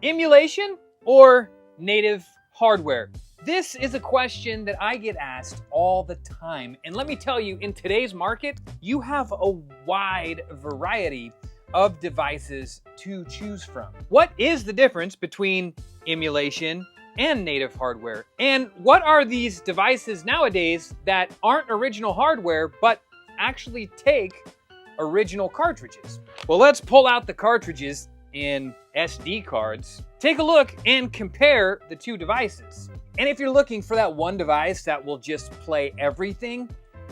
Emulation or native hardware? This is a question that I get asked all the time. And let me tell you, in today's market, you have a wide variety of devices to choose from. What is the difference between emulation and native hardware? And what are these devices nowadays that aren't original hardware, but actually take original cartridges? Well, let's pull out the cartridges and SD cards. Take a look and compare the two devices. And if you're looking for that one device that will just play everything,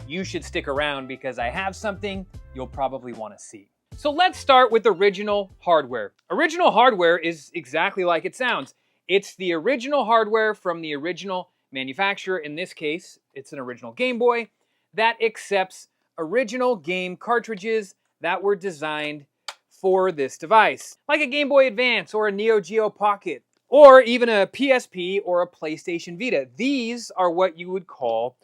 you should stick around because I have something you'll probably want to see. So let's start with original hardware. Original hardware is exactly like it sounds. It's the original hardware from the original manufacturer. In this case, it's an original Game Boy that accepts original game cartridges that were designed for this device, like a Game Boy Advance or a Neo Geo Pocket, or even a PSP or a PlayStation Vita. These are what you would call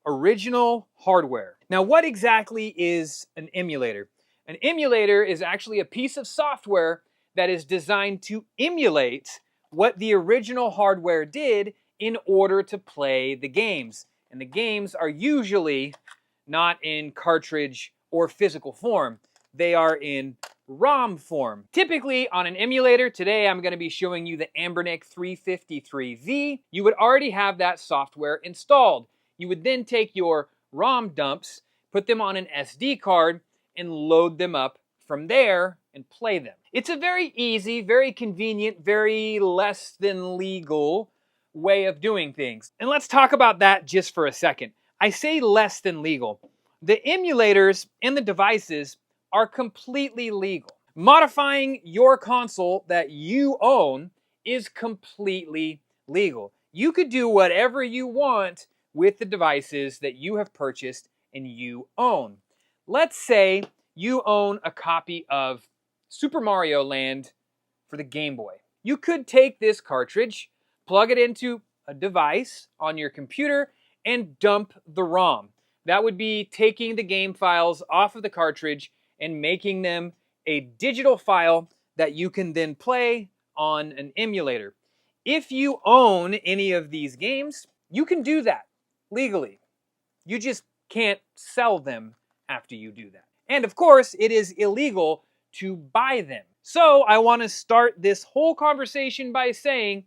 original hardware. Now, what exactly is an emulator? An emulator is actually a piece of software that is designed to emulate what the original hardware did in order to play the games. And the games are usually not in cartridge or physical form. They are in ROM form. Typically on an emulator, today I'm going to be showing you the Anbernic 353V. You would already have that software installed. You would then take your ROM dumps, put them on an SD card, and load them up from there and play them. It's a very easy, very convenient, very less than legal way of doing things. And let's talk about that just for a second. I say less than legal. The emulators and the devices are completely legal. Modifying your console that you own is completely legal. You could do whatever you want with the devices that you have purchased and you own. Let's say you own a copy of Super Mario Land for the Game Boy. You could take this cartridge, plug it into a device on your computer, and dump the ROM. That would be taking the game files off of the cartridge and making them a digital file that you can then play on an emulator. If you own any of these games, you can do that legally. You just can't sell them after you do that. And of course, it is illegal to buy them. So I want to start this whole conversation by saying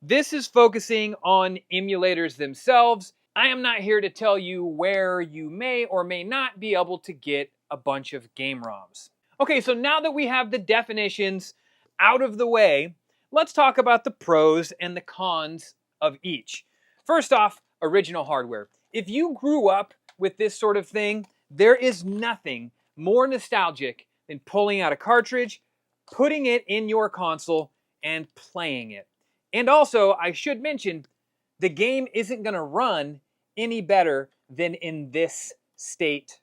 this is focusing on emulators themselves. I am not here to tell you where you may or may not be able to get a bunch of game ROMs. Okay, so now that we have the definitions out of the way, let's talk about the pros and the cons of each. First off, original hardware. If you grew up with this sort of thing, there is nothing more nostalgic than pulling out a cartridge, putting it in your console, and playing it. And also, I should mention, the game isn't going to run any better than in this state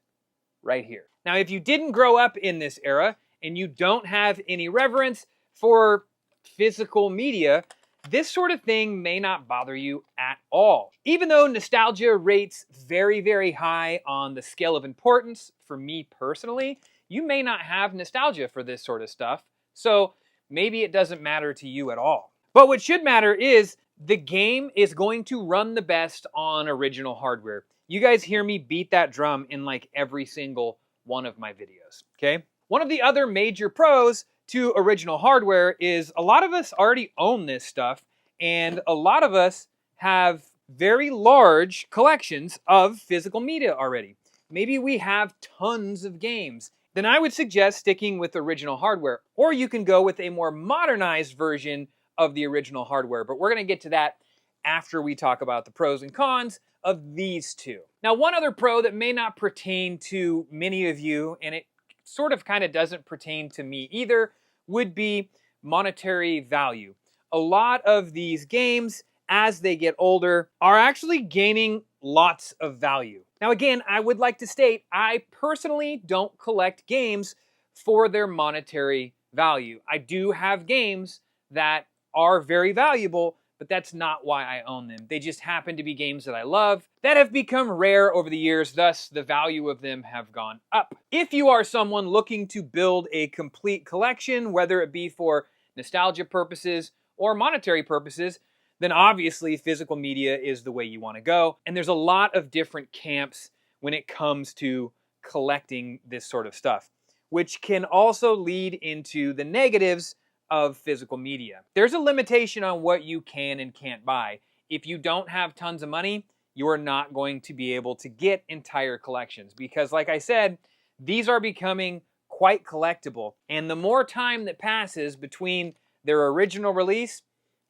right here. Now, if you didn't grow up in this era and you don't have any reverence for physical media, this sort of thing may not bother you at all. Even though nostalgia rates very, very high on the scale of importance, for me personally, you may not have nostalgia for this sort of stuff, so maybe it doesn't matter to you at all. But what should matter is the game is going to run the best on original hardware. You guys hear me beat that drum in like every single one of my videos, okay? One of the other major pros to original hardware is a lot of us already own this stuff, and a lot of us have very large collections of physical media already. Maybe we have tons of games. Then I would suggest sticking with original hardware, or you can go with a more modernized version of the original hardware, but we're going to get to that after we talk about the pros and cons of these two. Now, one other pro that may not pertain to many of you, and it sort of kind of doesn't pertain to me either, would be monetary value. A lot of these games, as they get older, are actually gaining lots of value. Now, again, I would like to state, I personally don't collect games for their monetary value. I do have games that are very valuable, but that's not why I own them. They just happen to be games that I love that have become rare over the years, thus the value of them have gone up. If you are someone looking to build a complete collection, whether it be for nostalgia purposes or monetary purposes, then obviously physical media is the way you want to go. And there's a lot of different camps when it comes to collecting this sort of stuff, which can also lead into the negatives of physical media. There's a limitation on what you can and can't buy. If you don't have tons of money, you are not going to be able to get entire collections because, like I said, these are becoming quite collectible. And the more time that passes between their original release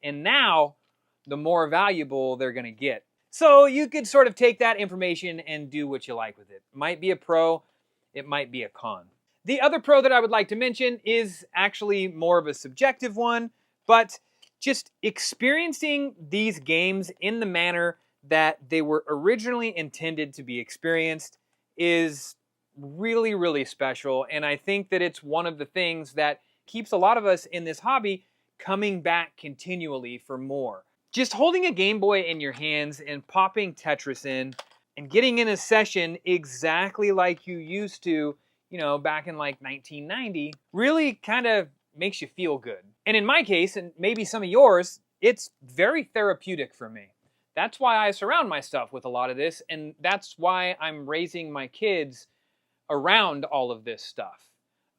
and now, the more valuable they're going to get. So you could sort of take that information and do what you like with it. Might be a pro, it might be a con. The other pro that I would like to mention is actually more of a subjective one, but just experiencing these games in the manner that they were originally intended to be experienced is really, really special. And I think that it's one of the things that keeps a lot of us in this hobby coming back continually for more. Just holding a Game Boy in your hands and popping Tetris in and getting in a session exactly like you used to, back in like 1990, really kind of makes you feel good. And in my case, and maybe some of yours, it's very therapeutic for me. That's why I surround myself with a lot of this, and that's why I'm raising my kids around all of this stuff.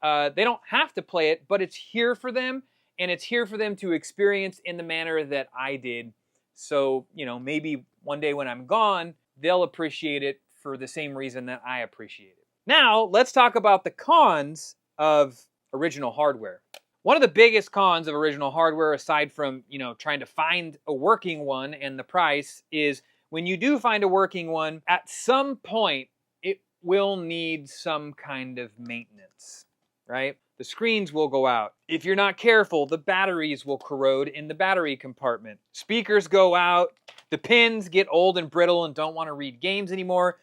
They don't have to play it, but it's here for them, and it's here for them to experience in the manner that I did. So, maybe one day when I'm gone, they'll appreciate it for the same reason that I appreciate it. Now, let's talk about the cons of original hardware. One of the biggest cons of original hardware, aside from, trying to find a working one and the price, is when you do find a working one, at some point, it will need some kind of maintenance, right? The screens will go out. If you're not careful, the batteries will corrode in the battery compartment. Speakers go out. The pins get old and brittle and don't want to read games anymore.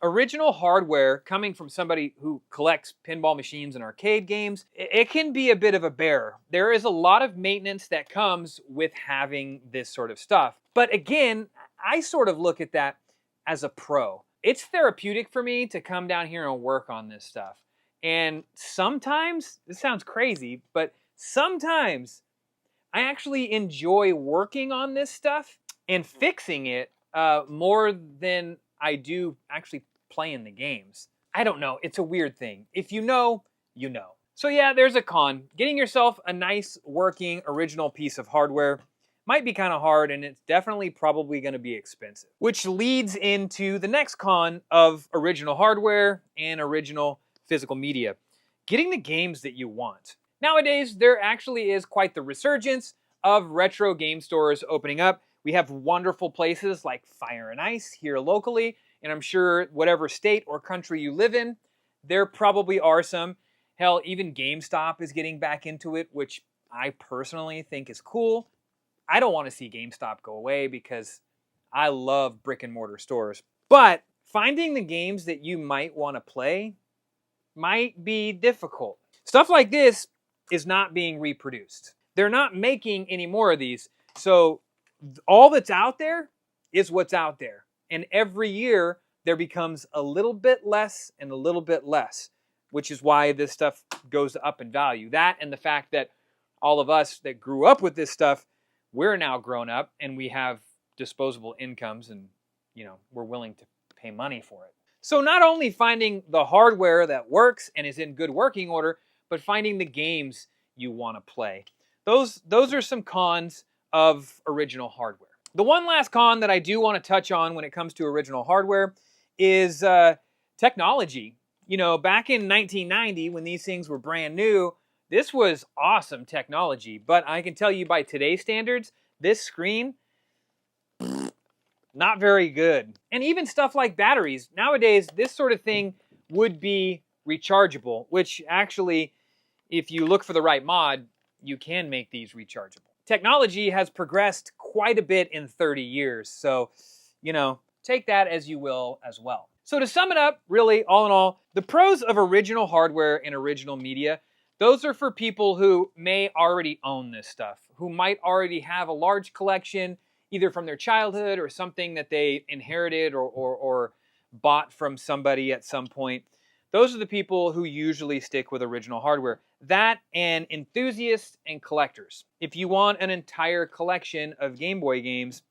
Original hardware, coming from somebody who collects pinball machines and arcade games, it can be a bit of a bear. There is a lot of maintenance that comes with having this sort of stuff. But again, I sort of look at that as a pro. It's therapeutic for me to come down here and work on this stuff. And sometimes, this sounds crazy, but sometimes I actually enjoy working on this stuff and fixing it more than I do actually playing the games. I don't know. It's a weird thing. If you know, you know. So yeah, there's a con. Getting yourself a nice working original piece of hardware might be kind of hard, and it's definitely probably going to be expensive. Which leads into the next con of original hardware and original physical media. Getting the games that you want. Nowadays, there actually is quite the resurgence of retro game stores opening up. We have wonderful places like Fire and Ice here locally, and I'm sure whatever state or country you live in, there probably are some. Hell, even GameStop is getting back into it, which I personally think is cool. I don't want to see GameStop go away because I love brick and mortar stores. But finding the games that you might want to play might be difficult. Stuff like this is not being reproduced. They're not making any more of these. So all that's out there is what's out there. And every year there becomes a little bit less and a little bit less, which is why this stuff goes up in value. That and the fact that all of us that grew up with this stuff, we're now grown up and we have disposable incomes and, we're willing to pay money for it. So not only finding the hardware that works and is in good working order, but finding the games you want to play. Those are some cons of original hardware. The one last con that I do want to touch on when it comes to original hardware is technology. Back in 1990, when these things were brand new, this was awesome technology. But I can tell you by today's standards, this screen, not very good. And even stuff like batteries. Nowadays, this sort of thing would be rechargeable, which actually, if you look for the right mod, you can make these rechargeable. Technology has progressed quite a bit in 30 years, so, take that as you will as well. So to sum it up, really, all in all, the pros of original hardware and original media, those are for people who may already own this stuff, who might already have a large collection, either from their childhood or something that they inherited or bought from somebody at some point. Those are the people who usually stick with original hardware. That and enthusiasts and collectors. If you want an entire collection of Game Boy games,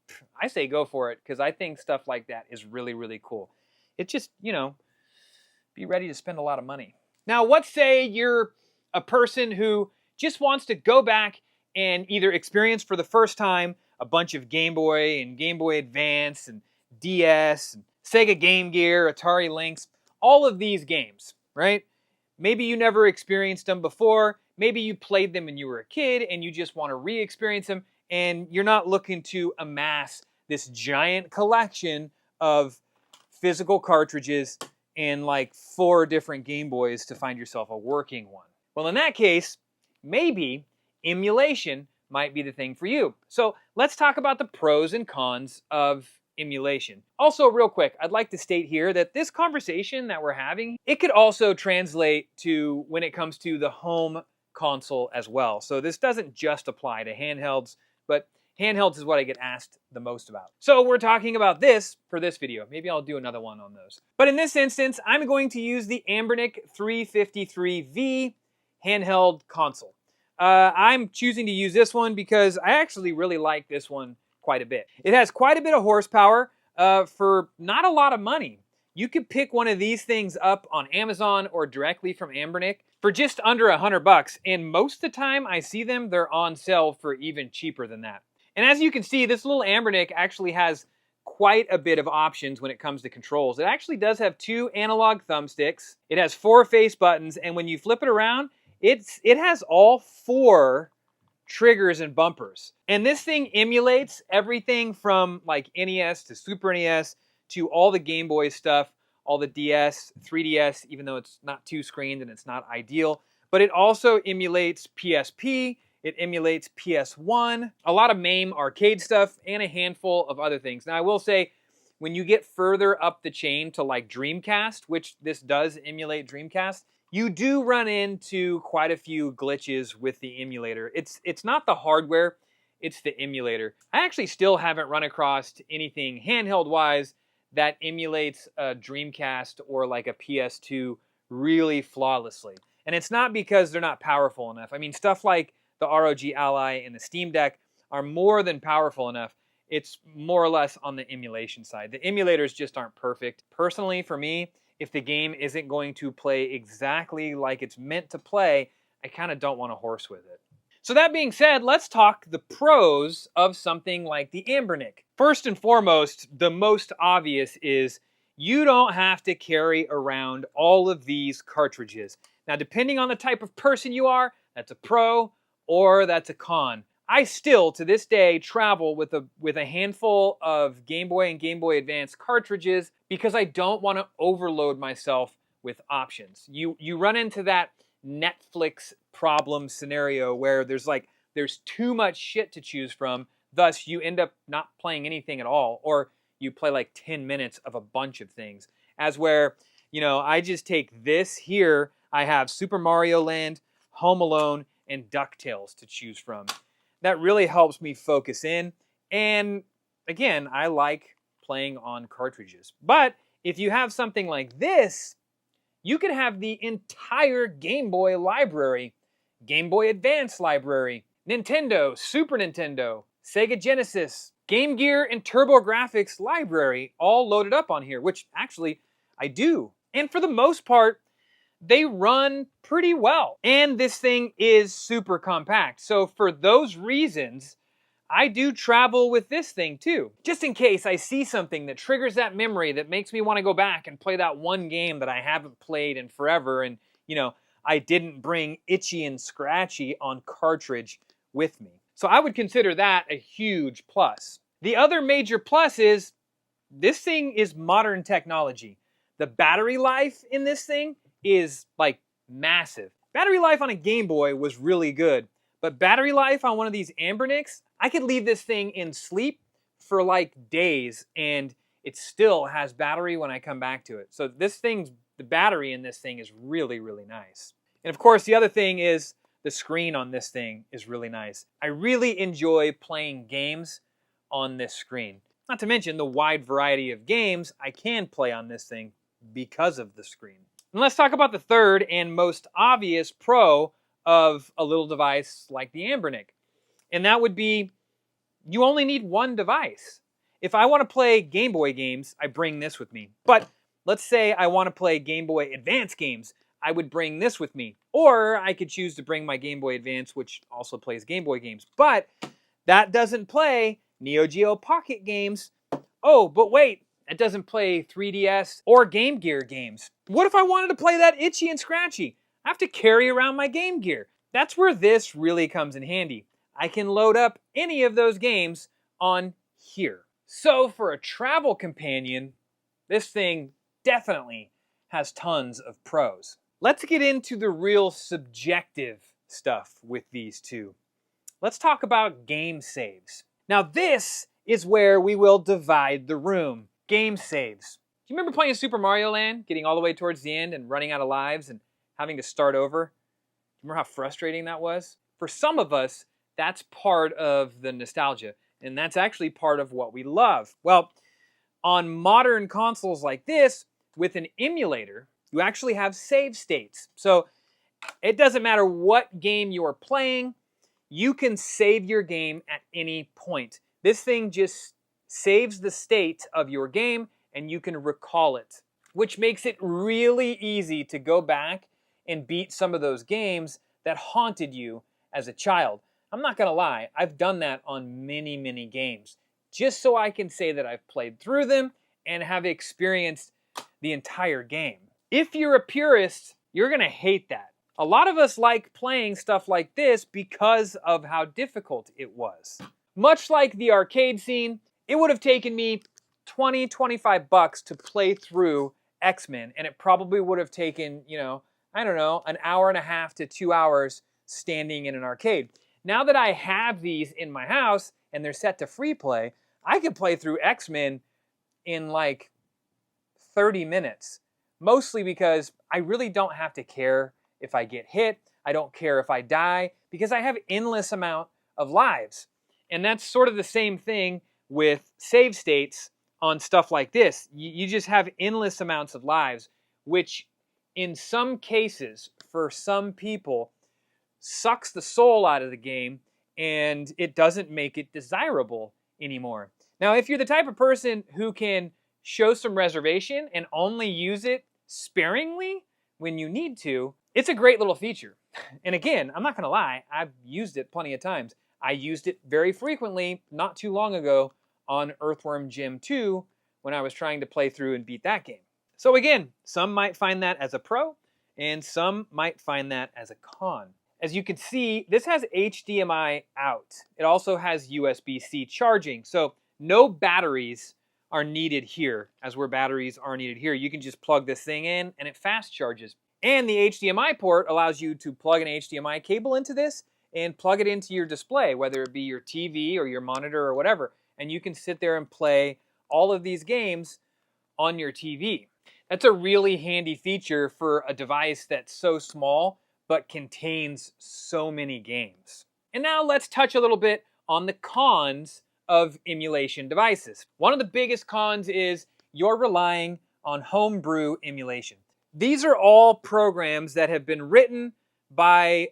I say go for it, because I think stuff like that is really, really cool. It's just, be ready to spend a lot of money. Now, let's say you're a person who just wants to go back and either experience for the first time a bunch of Game Boy and Game Boy Advance and DS and Sega Game Gear, Atari Lynx, all of these games, right? Maybe you never experienced them before. Maybe you played them when you were a kid and you just want to re-experience them, and you're not looking to amass this giant collection of physical cartridges and like 4 different Game Boys to find yourself a working one. Well, in that case, maybe emulation might be the thing for you. So let's talk about the pros and cons of emulation. Also, real quick, I'd like to state here that this conversation that we're having, it could also translate to when it comes to the home console as well. So this doesn't just apply to handhelds, but handhelds is what I get asked the most about. So we're talking about this for this video. Maybe I'll do another one on those. But in this instance, I'm going to use the Anbernic 353V handheld console. I'm choosing to use this one because I actually really like this one quite a bit. It has quite a bit of horsepower for not a lot of money. You could pick one of these things up on Amazon or directly from Anbernic for just under $100, and most of the time I see them, they're on sale for even cheaper than that. And as you can see, this little Anbernic actually has quite a bit of options when it comes to controls. It actually does have 2 analog thumbsticks. It has 4 face buttons, and when you flip it around, it has all 4 triggers and bumpers. And this thing emulates everything from like NES to Super NES to all the Game Boy stuff, all the DS, 3DS, even though it's not 2-screened and it's not ideal. But it also emulates PSP, it emulates PS1, a lot of MAME arcade stuff, and a handful of other things. Now I will say, when you get further up the chain to like Dreamcast, which this does emulate Dreamcast, you do run into quite a few glitches with the emulator. It's not the hardware, it's the emulator. I actually still haven't run across anything handheld-wise that emulates a Dreamcast or like a PS2 really flawlessly. And it's not because they're not powerful enough. I mean, stuff like the ROG Ally and the Steam Deck are more than powerful enough. It's more or less on the emulation side. The emulators just aren't perfect. Personally, for me, if the game isn't going to play exactly like it's meant to play, I kind of don't want to horse with it. So that being said, let's talk the pros of something like the Anbernic. First and foremost, the most obvious is you don't have to carry around all of these cartridges. Now, depending on the type of person you are, that's a pro or that's a con. I still, to this day, travel with a handful of Game Boy and Game Boy Advance cartridges because I don't want to overload myself with options. You run into that Netflix problem scenario where there's too much shit to choose from, thus you end up not playing anything at all, or you play like 10 minutes of a bunch of things. As where, I just take this here, I have Super Mario Land, Home Alone, and DuckTales to choose from. That really helps me focus in, and again, I like playing on cartridges. But if you have something like this, you can have the entire Game Boy library, Game Boy Advance library, Nintendo, Super Nintendo, Sega Genesis, Game Gear, and TurboGrafx library all loaded up on here, which actually I do. And for the most part, they run pretty well. And this thing is super compact. So for those reasons, I do travel with this thing too. Just in case I see something that triggers that memory that makes me want to go back and play that one game that I haven't played in forever, and I didn't bring Itchy and Scratchy on cartridge with me. So I would consider that a huge plus. The other major plus is this thing is modern technology. The battery life in this thing is like massive. Battery life on a Game Boy was really good, but battery life on one of these Anbernics, I could leave this thing in sleep for like days and it still has battery when I come back to it. So the battery in this thing is really, really nice. And of course, the other thing is the screen on this thing is really nice. I really enjoy playing games on this screen. Not to mention the wide variety of games I can play on this thing because of the screen. And let's talk about the third and most obvious pro of a little device like the Ambernick. And that would be you only need one device. If I want to play Game Boy games, I bring this with me. But let's say I want to play Game Boy Advance games, I would bring this with me. Or I could choose to bring my Game Boy Advance, which also plays Game Boy games. But that doesn't play Neo Geo Pocket games. Oh, but wait, it doesn't play 3DS or Game Gear games. What if I wanted to play that itchy and scratchy? I have to carry around my Game Gear. That's where this really comes in handy. I can load up any of those games on here. So for a travel companion, this thing definitely has tons of pros. Let's get into the real subjective stuff with these two. Let's talk about game saves. Now this is where we will divide the room. Game saves. Do you remember playing Super Mario Land, getting all the way towards the end and running out of lives and having to start over? Remember how frustrating that was? For some of us, that's part of the nostalgia, and that's actually part of what we love. Well, on modern consoles like this, with an emulator, you actually have save states. So it doesn't matter what game you're playing, you can save your game at any point. This thing just saves the state of your game and you can recall it, which makes it really easy to go back and beat some of those games that haunted you as a child. I'm not gonna lie, I've done that on many, many games, just so I can say that I've played through them and have experienced the entire game. If you're a purist, you're gonna hate that. A lot of us like playing stuff like this because of how difficult it was. Much like the arcade scene, it would have taken me 20, 25 bucks to play through X-Men, and it probably would have taken, I don't know, an hour and a half to 2 hours standing in an arcade. Now that I have these in my house and they're set to free play, I can play through X-Men in like 30 minutes. Mostly because I really don't have to care if I get hit. I don't care if I die because I have endless amount of lives. And that's sort of the same thing with save states on stuff like this. You just have endless amounts of lives, which in some cases, for some people, sucks the soul out of the game and it doesn't make it desirable anymore. Now, if you're the type of person who can show some reservation and only use it sparingly when you need to, it's a great little feature. And again, I'm not gonna lie, I've used it plenty of times. I used it very frequently not too long ago on Earthworm Jim 2 when I was trying to play through and beat that game. So again, some might find that as a pro and some might find that as a con. As you can see, this has HDMI out. It also has USB-C charging, so no batteries are needed here, as where batteries are needed here. You can just plug this thing in and it fast charges. And the HDMI port allows you to plug an HDMI cable into this and plug it into your display, whether it be your TV or your monitor or whatever. And you can sit there and play all of these games on your TV. That's a really handy feature for a device that's so small but contains so many games. And now let's touch a little bit on the cons of emulation devices. One of the biggest cons is you're relying on homebrew emulation. These are all programs that have been written by,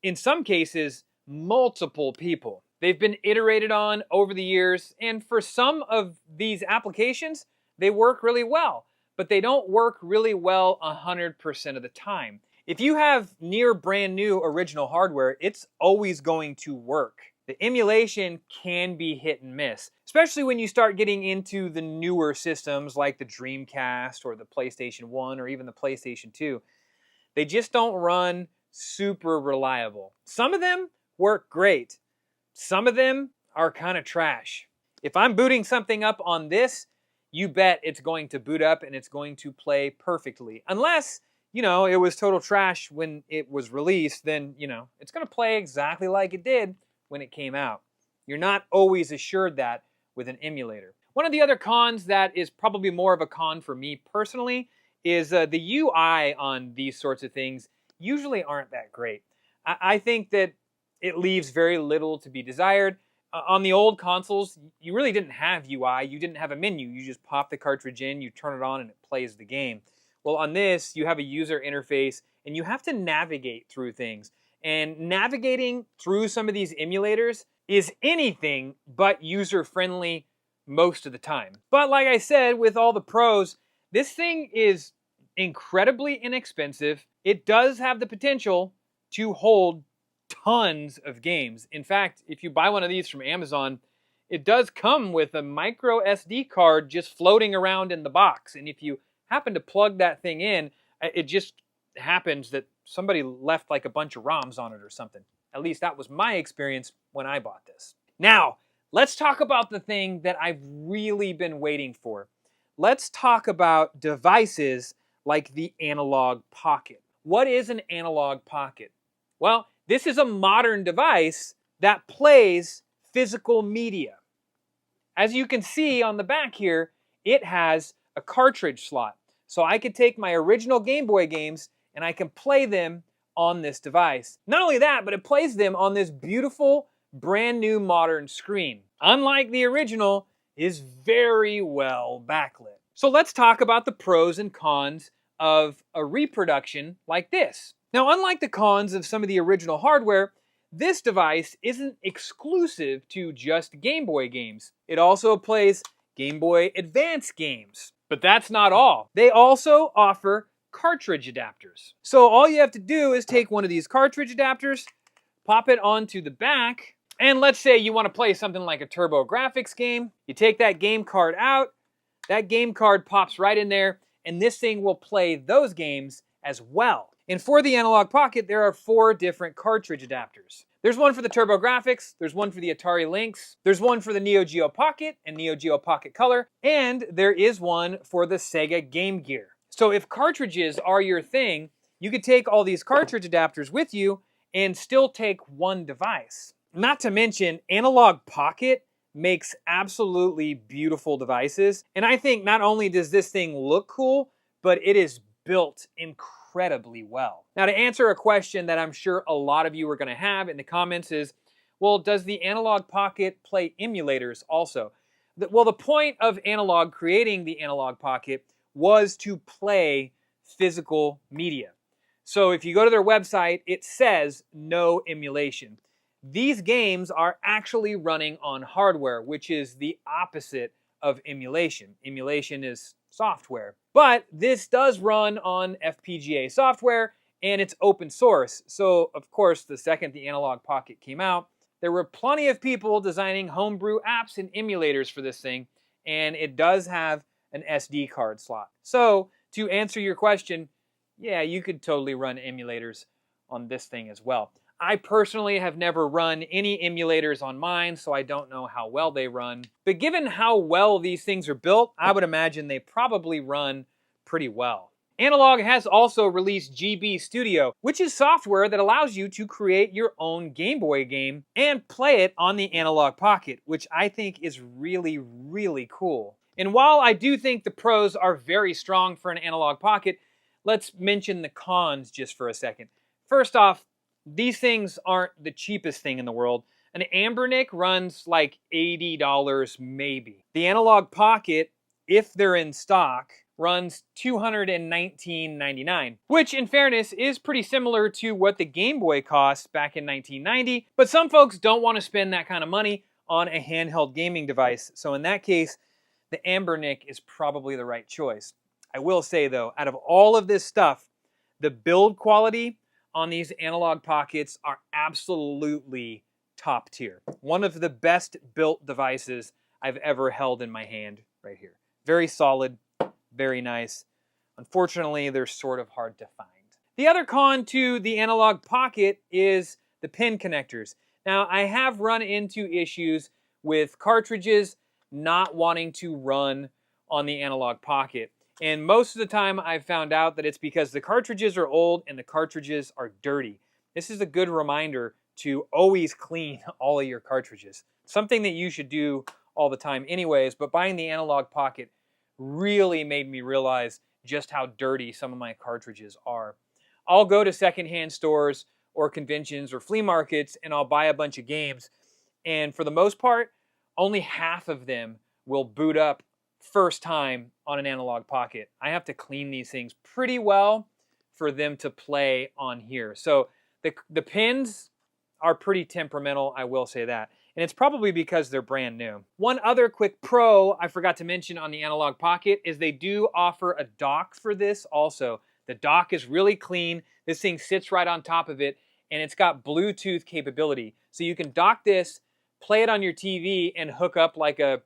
in some cases, multiple people. They've been iterated on over the years, and for some of these applications, they work really well, but they don't work really well 100% of the time. If you have near brand new original hardware, it's always going to work. The emulation can be hit and miss, especially when you start getting into the newer systems like the Dreamcast or the PlayStation 1 or even the PlayStation 2. They just don't run super reliable. Some of them work great. Some of them are kind of trash. If I'm booting something up on this, you bet it's going to boot up and it's going to play perfectly. Unless, it was total trash when it was released, then, it's going to play exactly like it did when it came out. You're not always assured that with an emulator. One of the other cons that is probably more of a con for me personally is the UI on these sorts of things usually aren't that great. I think that it leaves very little to be desired. On the old consoles, you really didn't have UI. You didn't have a menu. You just pop the cartridge in, you turn it on, and it plays the game. Well, on this, you have a user interface and you have to navigate through things. And navigating through some of these emulators is anything but user-friendly most of the time. But like I said, with all the pros, this thing is incredibly inexpensive. It does have the potential to hold tons of games. In fact, if you buy one of these from Amazon, it does come with a micro SD card just floating around in the box. And if you happen to plug that thing in, it just happens that somebody left like a bunch of ROMs on it or something. At least that was my experience when I bought this. Now, let's talk about the thing that I've really been waiting for. Let's talk about devices like the Analog Pocket. What is an Analog Pocket? Well, this is a modern device that plays physical media. As you can see on the back here, it has a cartridge slot. So I could take my original Game Boy games and I can play them on this device. Not only that, but it plays them on this beautiful, brand new modern screen. Unlike the original, is very well backlit. So let's talk about the pros and cons of a reproduction like this. Now, unlike the cons of some of the original hardware, this device isn't exclusive to just Game Boy games. It also plays Game Boy Advance games. But that's not all. They also offer cartridge adapters. So all you have to do is take one of these cartridge adapters, pop it onto the back, and let's say you want to play something like a TurboGrafx game. You take that game card out, that game card pops right in there, and this thing will play those games as well. And for the Analog Pocket, there are 4 different cartridge adapters. There's one for the TurboGrafx, there's one for the Atari Lynx, there's one for the Neo Geo Pocket and Neo Geo Pocket Color, and there is one for the Sega Game Gear. So if cartridges are your thing, you could take all these cartridge adapters with you and still take one device. Not to mention, Analog Pocket makes absolutely beautiful devices. And I think not only does this thing look cool, but it is built incredibly well. Now, to answer a question that I'm sure a lot of you are going to have in the comments is, well, does the Analog Pocket play emulators also? Well, the point of Analog creating the Analog Pocket was to play physical media. So if you go to their website, it says no emulation. These games are actually running on hardware, which is the opposite of emulation. Emulation is software. But this does run on FPGA software, and it's open source. So, of course, the second the Analog Pocket came out, there were plenty of people designing homebrew apps and emulators for this thing, and it does have an SD card slot. So, to answer your question, yeah, you could totally run emulators on this thing as well. I personally have never run any emulators on mine, so I don't know how well they run. But given how well these things are built, I would imagine they probably run pretty well. Analog has also released GB Studio, which is software that allows you to create your own Game Boy game and play it on the Analog Pocket, which I think is really, really cool. And while I do think the pros are very strong for an Analog Pocket, let's mention the cons just for a second. First off, these things aren't the cheapest thing in the world. An Anbernic runs like $80 maybe. The Analog Pocket, if they're in stock, runs $219.99, which in fairness is pretty similar to what the Game Boy cost back in 1990, but some folks don't want to spend that kind of money on a handheld gaming device. So in that case, the Anbernic is probably the right choice. I will say though, out of all of this stuff, the build quality on these Analog Pockets are absolutely top tier. One of the best built devices I've ever held in my hand right here. Very solid, very nice. Unfortunately, they're sort of hard to find. The other con to the Analog Pocket is the pin connectors. Now, I have run into issues with cartridges not wanting to run on the Analog Pocket. And most of the time I've found out that it's because the cartridges are old and the cartridges are dirty. This is a good reminder to always clean all of your cartridges. Something that you should do all the time anyways, but buying the Analog Pocket really made me realize just how dirty some of my cartridges are. I'll go to secondhand stores or conventions or flea markets and I'll buy a bunch of games, and for the most part, only half of them will boot up first time on an Analog Pocket. I have to clean these things pretty well for them to play on here. So the pins are pretty temperamental, I will say that. And it's probably because they're brand new. One other quick pro I forgot to mention on the Analog Pocket is they do offer a dock for this also. The dock is really clean. This thing sits right on top of it, and it's got Bluetooth capability. So you can dock this, play it on your TV, and hook up like a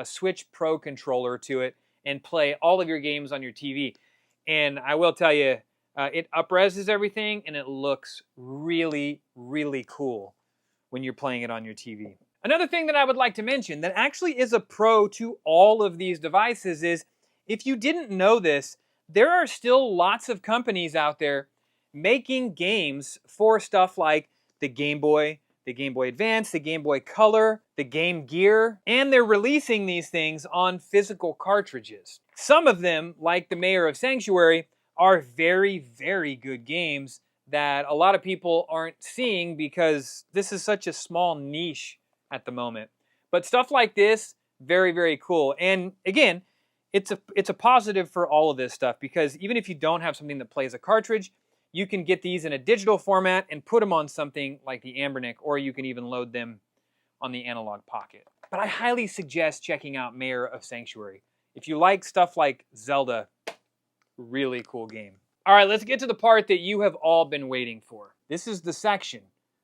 Switch Pro controller to it and play all of your games on your TV. And I will tell you, it up-reses everything, and it looks really, really cool when you're playing it on your TV. Another thing that I would like to mention that actually is a pro to all of these devices is, if you didn't know this, there are still lots of companies out there making games for stuff like the Game Boy Advance, the Game Boy Color, the Game Gear, and they're releasing these things on physical cartridges. Some of them, like the Mayor of Sanctuary, are very, very good games that a lot of people aren't seeing because this is such a small niche at the moment. But stuff like this, very, very cool. And again, it's a positive for all of this stuff, because even if you don't have something that plays a cartridge, you can get these in a digital format and put them on something like the Anbernic, or you can even load them on the Analog Pocket. But I highly suggest checking out Mayor of Sanctuary. If you like stuff like Zelda, really cool game. All right, let's get to the part that you have all been waiting for. This is the section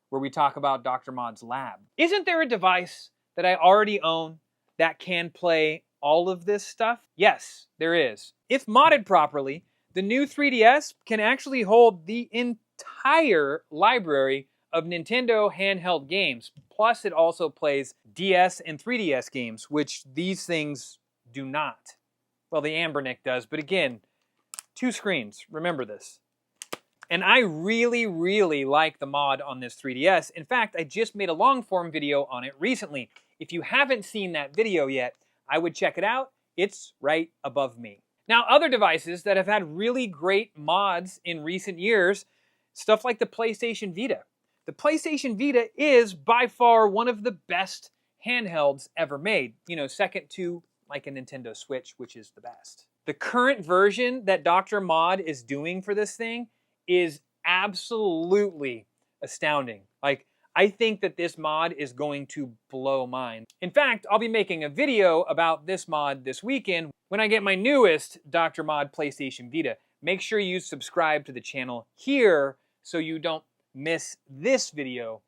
where we talk about Dr. Mod's lab. Isn't there a device that I already own that can play all of this stuff? Yes, there is. If modded properly, the new 3DS can actually hold the entire library of Nintendo handheld games. Plus, it also plays DS and 3DS games, which these things do not. Well, the Anbernic does, but again, 2 screens, remember this. And I really, really like the mod on this 3DS. In fact, I just made a long form video on it recently. If you haven't seen that video yet, I would check it out. It's right above me. Now, other devices that have had really great mods in recent years, stuff like the PlayStation Vita. The PlayStation Vita is by far one of the best handhelds ever made. Second to like a Nintendo Switch, which is the best. The current version that Dr. Mod is doing for this thing is absolutely astounding. Like, I think that this mod is going to blow mine. In fact, I'll be making a video about this mod this weekend when I get my newest Dr. Mod PlayStation Vita. Make sure you subscribe to the channel here so you don't miss this video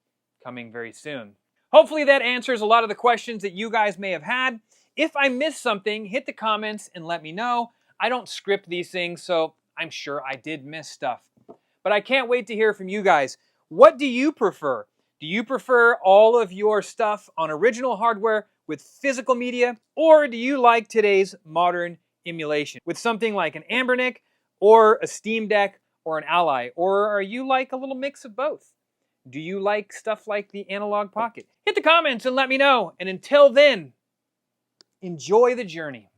coming very soon. Hopefully that answers a lot of the questions that you guys may have had. If I missed something, hit the comments and let me know. I don't script these things, so I'm sure I did miss stuff. But I can't wait to hear from you guys. What do you prefer? Do you prefer all of your stuff on original hardware with physical media? Or do you like today's modern emulation with something like an Anbernic or a Steam Deck or an Ally? Or are you like a little mix of both? Do you like stuff like the Analog Pocket? Hit the comments and let me know. And until then, enjoy the journey.